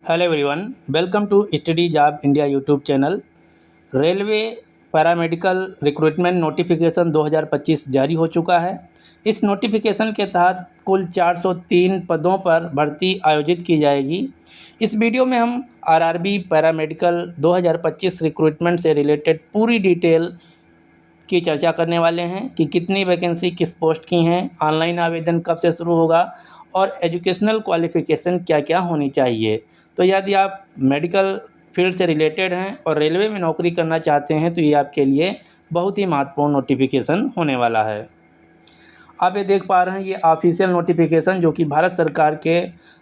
Hello everyone, welcome to study job India YouTube channel. Railway paramedical recruitment notification 2025 जारी हो चुका है। इस नोटिफिकेशन के तहत कुल 403 पदों पर भर्ती आयोजित की जाएगी। इस वीडियो में हम आरआरबी पैरामेडिकल 2025 रिक्रूटमेंट से रिलेटेड पूरी डिटेल की चर्चा करने वाले हैं कि कितनी वैकेंसी किस पोस्ट की हैं, ऑनलाइन आवेदन कब से शुरू होगा और एजुकेशनल क्वालिफ़िकेशन क्या क्या होनी चाहिए। तो यदि आप मेडिकल फील्ड से रिलेटेड हैं और रेलवे में नौकरी करना चाहते हैं तो ये आपके लिए बहुत ही महत्वपूर्ण नोटिफिकेशन होने वाला है। आप ये देख पा रहे हैं, ये ऑफिशियल नोटिफिकेशन जो कि भारत सरकार के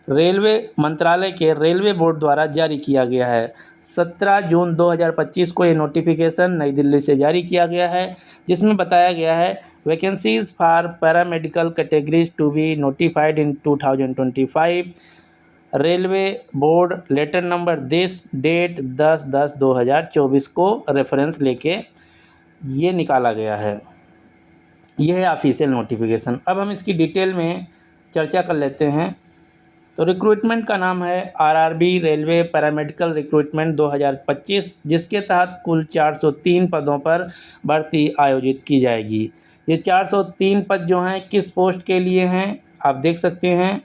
रेलवे मंत्रालय के रेलवे बोर्ड द्वारा जारी किया गया है। 17 जून 2025 को ये नोटिफिकेशन नई दिल्ली से जारी किया गया है, जिसमें बताया गया है vacancies for paramedical categories to be notified in 2025। Railway board letter number this date 10/10/2024 को रेफरेंस लेके ये निकाला गया है। यह है ऑफिशियल नोटिफिकेशन। अब हम इसकी डिटेल में चर्चा कर लेते हैं। तो रिक्रूटमेंट का नाम है आरआरबी रेलवे पैरामेडिकल रिक्रूटमेंट 2025, जिसके तहत कुल 403 पदों पर भर्ती आयोजित की जाएगी। ये 403 पद जो हैं किस पोस्ट के लिए हैं आप देख सकते हैं।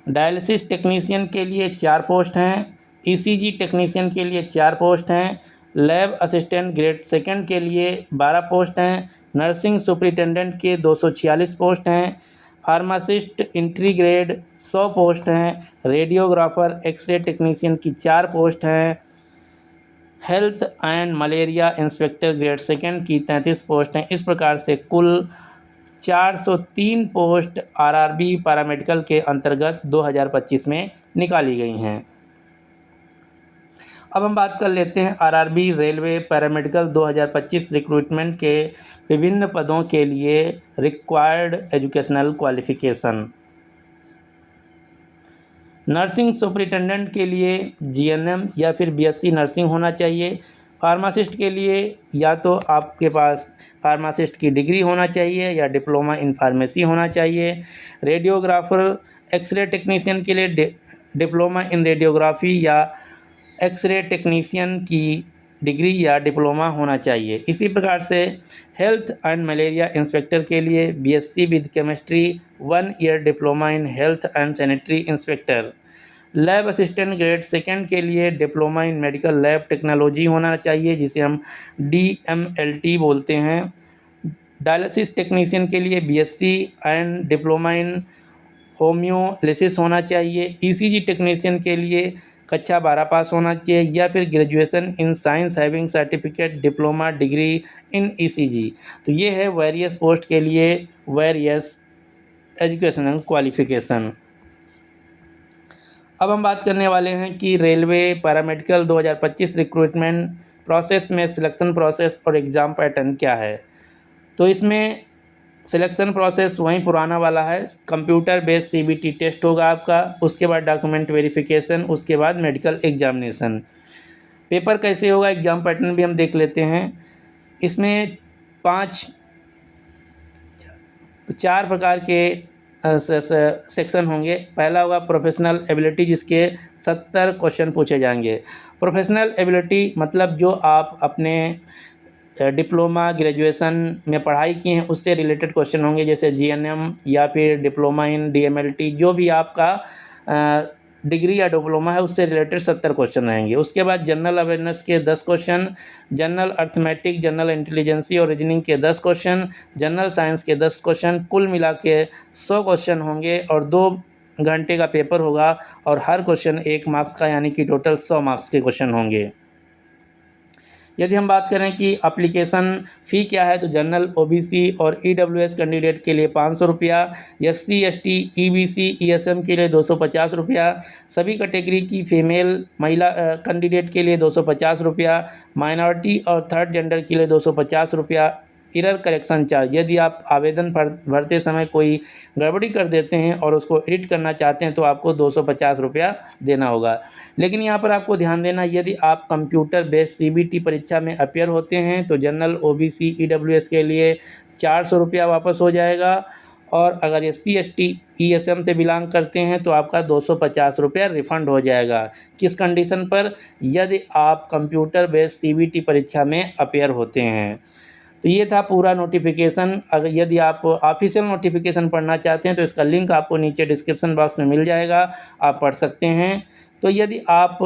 डायलिसिस टेक्नीशियन के लिए 4 पोस्ट हैं, ईसीजी टेक्नीशियन के लिए 4 पोस्ट हैं, लैब असिस्टेंट ग्रेड सेकंड के लिए 12 पोस्ट हैं, नर्सिंग सुपरिटेंडेंट के 246 पोस्ट हैं, फार्मासिस्ट इंट्री ग्रेड 100 पोस्ट हैं, रेडियोग्राफर एक्सरे टेक्नीशियन की 4 पोस्ट हैं, health and malaria inspector grade second की 33 पोस्ट हैं। इस प्रकार से कुल 403 पोस्ट आरआरबी पैरामेडिकल के अंतर्गत 2025 में निकाली गई हैं। अब हम बात कर लेते हैं आरआरबी रेलवे पैरामेडिकल 2025 रिक्रूटमेंट के विभिन्न पदों के लिए required educational qualification. Nursing superintendent के लिए जीएनएम या फिर बीएससी नर्सिंग होना चाहिए। फार्मासिस्ट के लिए या तो आपके पास फार्मासिस्ट की डिग्री होना चाहिए या डिप्लोमा इन फार्मेसी होना चाहिए। रेडियोग्राफर एक्सरे टेक्नीशियन के लिए डिप्लोमा इन रेडियोग्राफी या एक्सरे टेक्नीशियन की डिग्री या डिप्लोमा होना चाहिए। इसी प्रकार से हेल्थ एंड मलेरिया इंस्पेक्टर के लिए BSc with chemistry 1 year diploma in health and sanitary inspector. Lab assistant grade second के लिए diploma in medical lab technology होना चाहिए, जिसे हम DMLT बोलते हैं। डायलिसिस टेक्नीशियन के लिए बीएससी एंड डिप्लोमा इन होम्योलिसिस होना चाहिए। ईसीजी टेक्नीशियन के लिए कक्षा 12 पास होना चाहिए या फिर graduation in science having certificate diploma degree in ECG. तो ये है वेरियस पोस्ट के लिए वेरियस एजुकेशनल क्वालिफ़िकेशन। अब हम बात करने वाले हैं कि रेलवे पैरामेडिकल 2025 रिक्रूटमेंट प्रोसेस में सिलेक्शन प्रोसेस और एग्ज़ाम पैटर्न क्या है। तो इसमें सिलेक्शन प्रोसेस वहीं पुराना वाला है। कंप्यूटर बेस्ड CBT टेस्ट होगा आपका, उसके बाद डॉक्यूमेंट वेरिफिकेशन, उसके बाद मेडिकल एग्जामिनेशन। पेपर कैसे होगा, एग्ज़ाम पैटर्न भी हम देख लेते हैं। इसमें 4 प्रकार के सेक्शन होंगे। पहला होगा प्रोफेशनल एबिलिटी, जिसके 70 क्वेश्चन पूछे जाएंगे। प्रोफेशनल एबिलिटी मतलब जो आप अपने डिप्लोमा ग्रेजुएशन में पढ़ाई की हैं उससे रिलेटेड क्वेश्चन होंगे, जैसे जीएनएम या फिर डिप्लोमा इन DMLT, जो भी आपका डिग्री या डिप्लोमा है उससे रिलेटेड 70 क्वेश्चन रहेंगे। उसके बाद जनरल अवेयरनेस के 10 question, general arithmetic, general intelligence और रीजनिंग के 10 क्वेश्चन, जनरल साइंस के 10 क्वेश्चन, कुल मिला के 100 क्वेश्चन होंगे और 2 घंटे का पेपर होगा और हर क्वेश्चन 1 मार्क्स का, यानी कि टोटल 100 मार्क्स के क्वेश्चन होंगे। यदि हम बात करें कि एप्लीकेशन फ़ी क्या है, तो जनरल OBC और EWS कैंडिडेट के लिए 500 रुपया, SC ST EBC ESM के लिए 250 रुपया, सभी कैटेगरी की फीमेल महिला कैंडिडेट के लिए 250 रुपया, माइनॉरिटी और थर्ड जेंडर के लिए 250 रुपया। एरर करेक्शन चार्ज, यदि आप आवेदन भरते समय कोई गड़बड़ी कर देते हैं और उसको एडिट करना चाहते हैं तो आपको 250 रुपया देना होगा। लेकिन यहाँ पर आपको ध्यान देना, यदि आप कंप्यूटर बेस्ड CBT परीक्षा में अपेयर होते हैं तो जनरल OBC EWS के लिए 400 रुपया वापस हो जाएगा और अगर SC/ST ESM से बिलोंग करते हैं तो आपका 250 रुपया रिफ़ंड हो जाएगा। किस कंडीशन पर? यदि आप कंप्यूटर बेस्ड CBT परीक्षा में अपीयर होते हैं। तो ये था पूरा नोटिफिकेशन। अगर यदि आप ऑफिशियल नोटिफिकेशन पढ़ना चाहते हैं तो इसका लिंक आपको नीचे डिस्क्रिप्शन बॉक्स में मिल जाएगा, आप पढ़ सकते हैं। तो यदि आप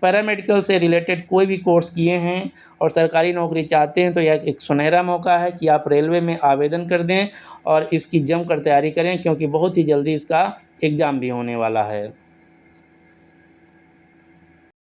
पैरामेडिकल से रिलेटेड कोई भी कोर्स किए हैं और सरकारी नौकरी चाहते हैं तो यह एक सुनहरा मौका है कि आप रेलवे में आवेदन कर दें और इसकी जमकर तैयारी करें, क्योंकि बहुत ही जल्दी इसका एग्ज़ाम भी होने वाला है।